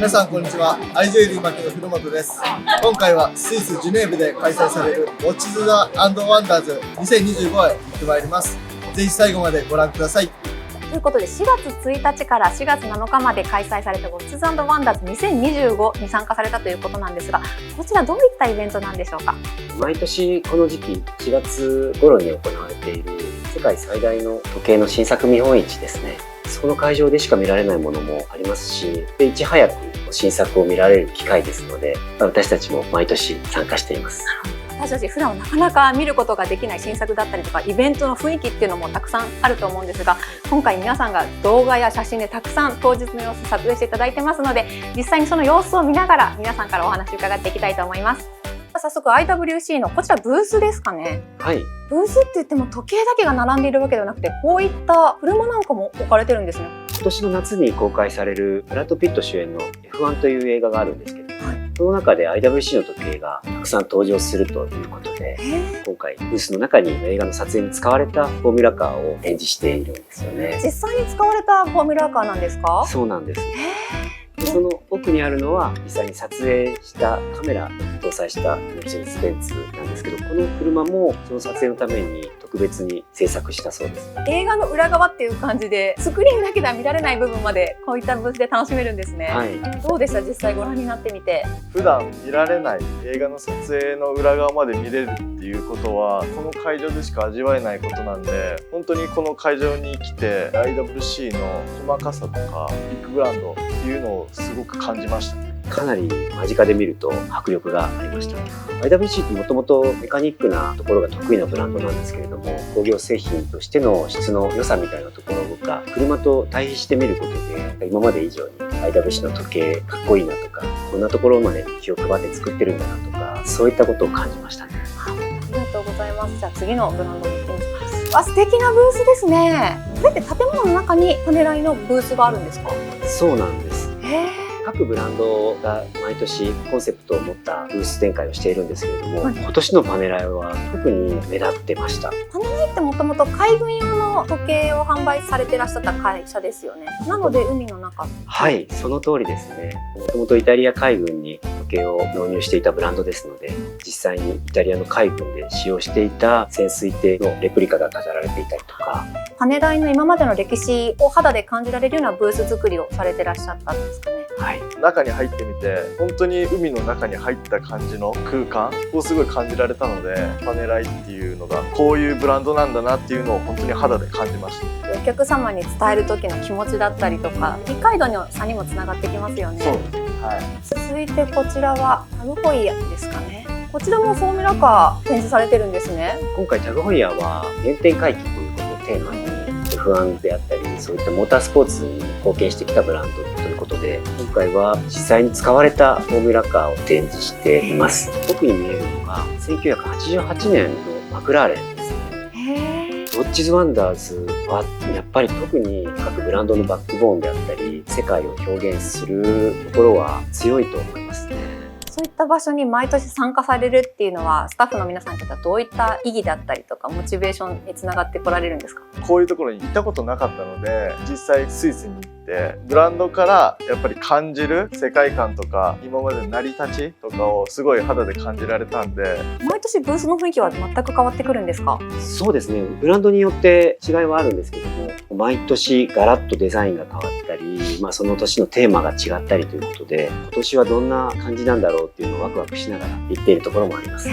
皆さんこんにちは。愛情入り巻きの古本です。今回はスイス・ジュネーブで開催されるウォッチズ・ザ・アンド・ワンダーズ2025へ行ってまいります。ぜひ最後までご覧ください。ということで4月1日から4月7日まで開催されたウォッチズ&ワンダーズ2025に参加されたということなんですが、こちらどういったイベントなんでしょうか？毎年この時期4月頃に行われている世界最大の時計の新作見本市ですね。その会場でしか見られないものもありますし、いち早く新作を見られる機会ですので、私たちも毎年参加しています。私たち普段はなかなか見ることができない新作だったりとかイベントの雰囲気っていうのもたくさんあると思うんですが、今回皆さんが動画や写真でたくさん当日の様子撮影していただいてますので、実際にその様子を見ながら皆さんからお話を伺っていきたいと思います。早速 IWC のこちらブースですかね。はい。ブースって言っても時計だけが並んでいるわけではなくて、こういった車なんかも置かれてるんですね。今年の夏に公開されるブラッド・ピット主演の F1 という映画があるんですけど、その中で IWC の時計がたくさん登場するということで、今回ブースの中に映画の撮影に使われたフォーミュラカーを展示しているんですよね。実際に使われたフォーミュラカーなんですか？そうなんです。その奥にあるのは実際に撮影したカメラを搭載したメルセデス・ベンツなんですけど、この車もその撮影のために特別に制作したそうです。映画の裏側っていう感じで、スクリーンだけでは見られない部分までこういったブースで楽しめるんですね。はい。どうでした？実際ご覧になってみて。普段見られない映画の撮影の裏側まで見れるっていうことは、この会場でしか味わえないことなんで、本当にこの会場に来て IWC の細かさとかビッグブランドっていうのをすごく感じましたね。かなり間近で見ると迫力がありました。IWC ってもともとメカニックなところが得意なブランドなんですけれども、工業製品としての質の良さみたいなところが車と対比してみることで、今まで以上に IWC の時計かっこいいなとか、こんなところまで気を配って作ってるんだなとか、そういったことを感じましたね。ありがとうございます。じゃあ次のブランドに行ってみます。あ、素敵なブースですね。これって建物の中にパネライのブースがあるんですか？そうなんです。へー。各ブランドが毎年コンセプトを持ったブース展開をしているんですけれども、はい、今年のパネライは特に目立ってました。パネライってもともと海軍用の時計を販売されてらっしゃった会社ですよね。なので海の中。はい、その通りですね。もともとイタリア海軍に時計を納入していたブランドですので、実際にイタリアの海軍で使用していた潜水艇のレプリカが飾られていたりとか、パネライの今までの歴史を肌で感じられるようなブース作りをされてらっしゃったんですかね。はい、中に入ってみて本当に海の中に入った感じの空間をすごい感じられたので、パネライっていうのがこういうブランドなんだなっていうのを本当に肌で感じました。お客様に伝える時の気持ちだったりとか、理解度の差にもつながってきますよね。そうです、はい。続いてこちらはタグホイヤですかね。こちらもフォーミュラカー展示されてるんですね。今回タグホイヤーは原点回帰ということをテーマに F1 であったり、そういったモータースポーツに貢献してきたブランドということで、今回は実際に使われたフォーミュラカーを展示しています。奥に見えるのが1988年のマクラーレンですね。ウォッチズ・ワンダーズはやっぱり特に各ブランドのバックボーンであったり、世界を表現するところは強いと思いますね。そういった場所に毎年参加されるっていうのは、スタッフの皆さんにとってはどういった意義だったりとかモチベーションにつながってこられるんですか？こういうところに行ったことなかったので、実際スイスに行ってブランドからやっぱり感じる世界観とか今までの成り立ちとかをすごい肌で感じられたんで。毎年ブースの雰囲気は全く変わってくるんですか？そうですね、ブランドによって違いはあるんですけども、毎年ガラッとデザインが変わったり、その年のテーマが違ったりということで、今年はどんな感じなんだろうっていうのをワクワクしながら行っているところもあります。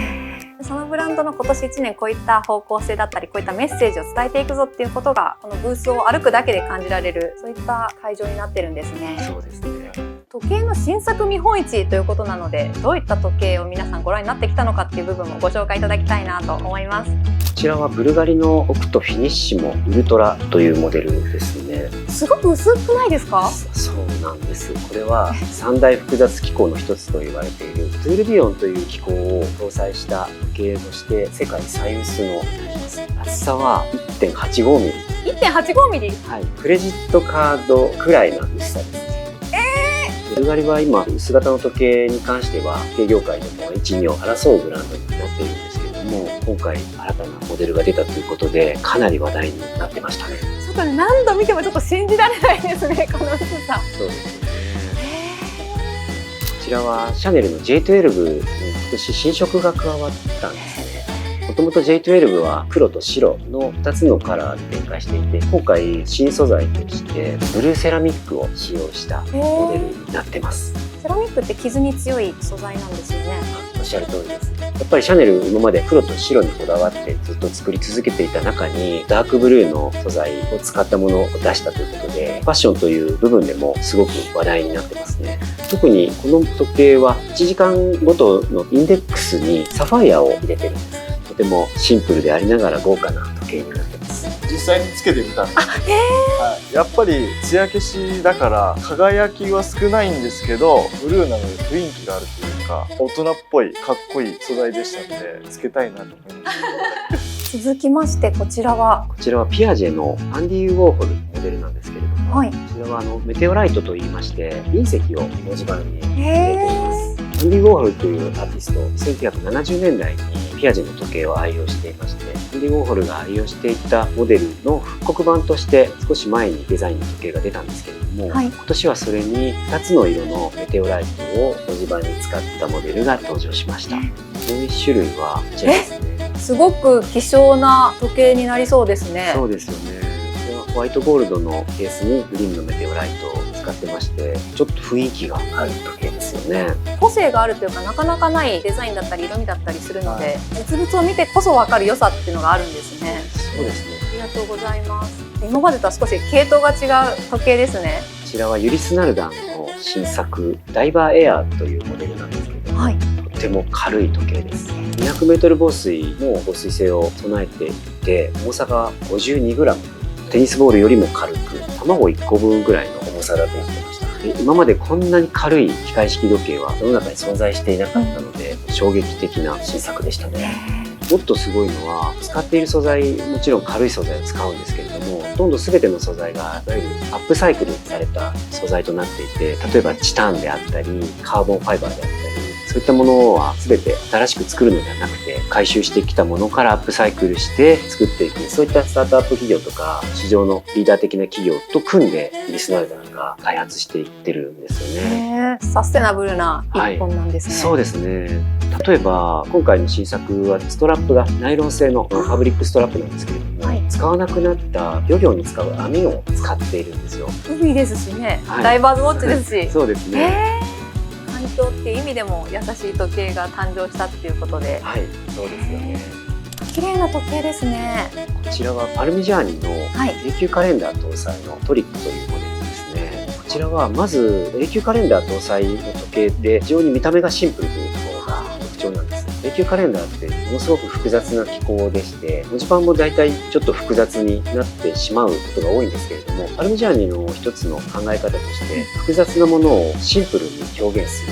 そのブランドの今年1年こういった方向性だったり、こういったメッセージを伝えていくぞっていうことが、このブースを歩くだけで感じられる、そういった会場になってるんですね。そうですね。時計の新作見本市ということなので、どういった時計を皆さんご覧になってきたのかっていう部分もご紹介いただきたいなと思います。こちらはブルガリのオクトフィニッシモウルトラというモデルですね。すごく薄くないですか？そうなんです。これは三大複雑機構の一つと言われているトゥールビヨンという機構を搭載した時計として世界最薄の厚さは 1.85 ミリ。1.85 ミリ？はい、クレジットカードくらいの薄さです。ブルガリは今薄型の時計に関しては時計業界でも一二を争うブランドになっているんですけれども、今回新たなモデルが出たということでかなり話題になってましたね。ちょっと何度見てもちょっと信じられないですね、この薄さ。そうですね。ちらはシャネルの J12 に今年新色が加わったんですね。もともと J12 は黒と白の2つのカラーで展開していて、今回新素材としてブルーセラミックを使用したモデルになってます。セラミックって傷に強い素材なんですよね。おっしゃる通りです。やっぱりシャネル今まで黒と白にこだわってずっと作り続けていた中にダークブルーの素材を使ったものを出したということで、ファッションという部分でもすごく話題になってますね。特にこの時計は1時間ごとのインデックスにサファイアを入れてるんです。とてもシンプルでありながら豪華な時計になってます。実際につけてみたんです。はい、やっぱり艶消しだから輝きは少ないんですけど、ブルーなので雰囲気があるというか、大人っぽいかっこいい素材でしたのでつけたいなと思います。続きましてこちらはピアジェのアンディ・ウォーホルモデルなんですけれども、はい、こちらはメテオライトといいまして隕石を文字盤に入れています。アンディ・ウォーホルというアーティスト、1970年代にピアジェの時計を愛用していまして、アンディ・ウォーホルが愛用していたモデルの復刻版として少し前にデザインの時計が出たんですけれども、はい、今年はそれに2つの色のメテオライトを文字盤に使ったモデルが登場しました。もう1種類はこちらですね。すごく希少な時計になりそうですね。そうですよね。これはホワイトゴールドのケースにグリーンのメテオライトを使ってまして、ちょっと雰囲気がある時計ですよね。個性があるというか、なかなかないデザインだったり色味だったりするので、実物を見てこそ分かる良さっていうのがあるんですね。そうですね。ありがとうございます。今までとは少し系統が違う時計ですね。こちらはユリスナルダンの新作ダイバーエアーというモデルなんですけれども、はい、とても軽い時計です。200m 防水の防水性を備えていて、重さが 52g、テニスボールよりも軽く、卵1個分ぐらいの重さだと言ってました。で今までこんなに軽い機械式時計は世の中に存在していなかったので、衝撃的な新作でしたね。もっとすごいのは、使っている素材、もちろん軽い素材を使うんですけれども、ほとんど全ての素材がいわゆるアップサイクルされた素材となっていて、例えばチタンであったりカーボンファイバーであったり、そういったものは全て新しく作るのではなくて、回収してきたものからアップサイクルして作っていく、そういったスタートアップ企業とか市場のリーダー的な企業と組んでユリスナルダンが開発していってるんですよね。サステナブルな一本なんですね。そうですね。例えば今回の新作はストラップがナイロン製のファブリックストラップなんですけれども、使わなくなった漁業に使う網を使っているんですよ。海ですしね、ダイバーズウォッチですしそうですね。環境っていう意味でも優しい時計が誕生したっていうことで、はい、そうですよね。綺麗な時計ですね。こちらはパルミジャーニのはい永久カレンダー搭載のトリックというモデルですね。こちらはまず永久カレンダー搭載の時計で非常に見た目がシンプルというところが特徴なんです。永久カレンダーってものすごく複雑な機構でして、文字盤も大体ちょっと複雑になってしまうことが多いんですけれども、パルミジャーニの一つの考え方として複雑なものをシンプルに表現する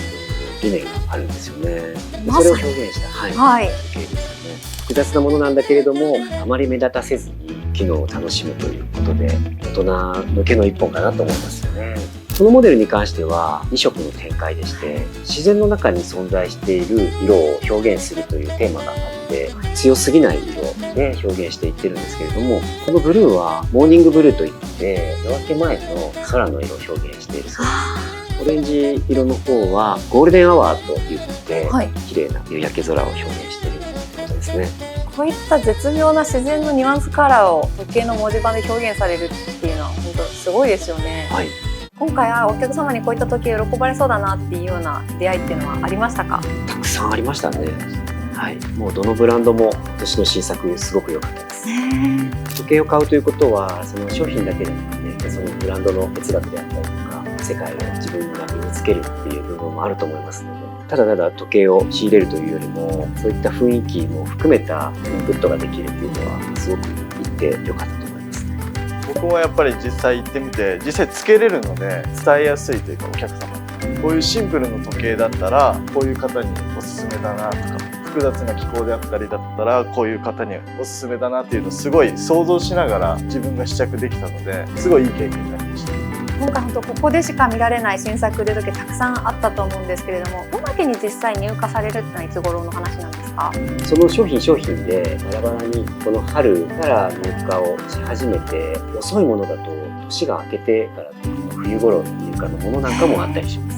という理念があるんですよね。でそれを表現した、はい時計ですよね。複雑なものなんだけれども、あまり目立たせずに機能を楽しむということで、大人向けの一本かなと思いますよね。このモデルに関しては2色の展開でして、自然の中に存在している色を表現するというテーマがあって、強すぎない色で表現していってるんですけれども、このブルーはモーニングブルーといって夜明け前の空の色を表現しているそうです。オレンジ色の方はゴールデンアワーと言って、綺麗な夕焼け空を表現しているということですね。こういった絶妙な自然のニュアンスカラーを時計の文字盤で表現されるっていうのは本当すごいですよね。はい、今回はお客様にこういった時計喜ばれそうだなっていうような出会いっていうのはありましたか？たくさんありましたね。はい、もうどのブランドも今年の新作すごく良かったです。時計を買うということはその商品だけでなくて、そのブランドの哲学であったりとか世界を自分が身につけるっていう部分もあると思いますので、ただただ時計を仕入れるというよりもそういった雰囲気も含めたインプットができるっていうのはすごく言って良かったと思います。僕もやっぱり実際行ってみて実際つけれるので伝えやすいというか、お客様にこういうシンプルな時計だったらこういう方におすすめだなとか、複雑な機構であったりだったらこういう方におすすめだなっていうのをすごい想像しながら自分が試着できたので、すごいいい経験になりました。今回本当ここでしか見られない新作腕時計たくさんあったと思うんですけれども、おまけに実際入荷されるってのはいつ頃の話なんですか？その商品でバラバラにこの春から入荷をし始めて、遅いものだと年が明けてから冬頃の入荷のものなんかもあったりします。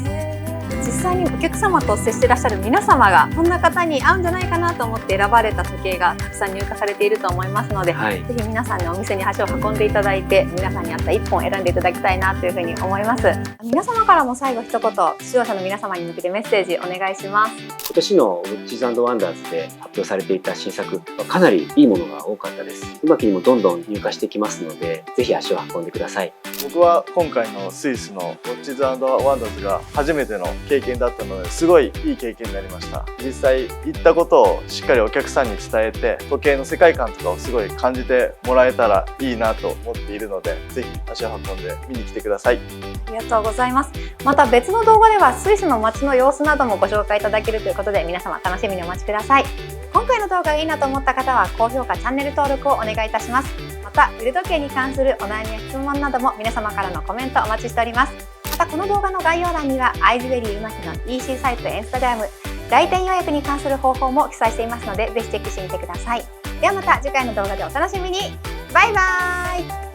実際にお客様と接していらっしゃる皆様がこんな方に合うんじゃないかなと思って選ばれた時計がたくさん入荷されていると思いますので、はいぜひ皆さんのお店に足を運んでいただいて、皆さんに合った1本選んでいただきたいなというふうに思います。皆様からも最後一言、視聴者の皆様に向けてメッセージお願いします。今年のウォッチズ&ワンダーズで発表されていた新作はかなりいいものが多かったです。うまきにもどんどん入荷してきますので、ぜひ足を運んでください。僕は今回のスイスのウォッチズ&ワンダーズが初めての経験だったので、すごいいい経験になりました。実際行ったことをしっかりお客さんに伝えて、時計の世界観とかをすごい感じてもらえたらいいなと思っているので、ぜひ足を運んで見に来てください。ありがとうございます。また別の動画ではスイスの街の様子などもご紹介いただけるということで、皆様楽しみにお待ちください。今回の動画がいいなと思った方は高評価、チャンネル登録をお願いいたします。また腕時計に関するお悩みや質問なども皆様からのコメントお待ちしております。またこの動画の概要欄にはアイズベリーうまきの EC サイトやインスタグラム、来店予約に関する方法も記載していますので、ぜひチェックしてみてください。ではまた次回の動画でお楽しみに。バイバーイ。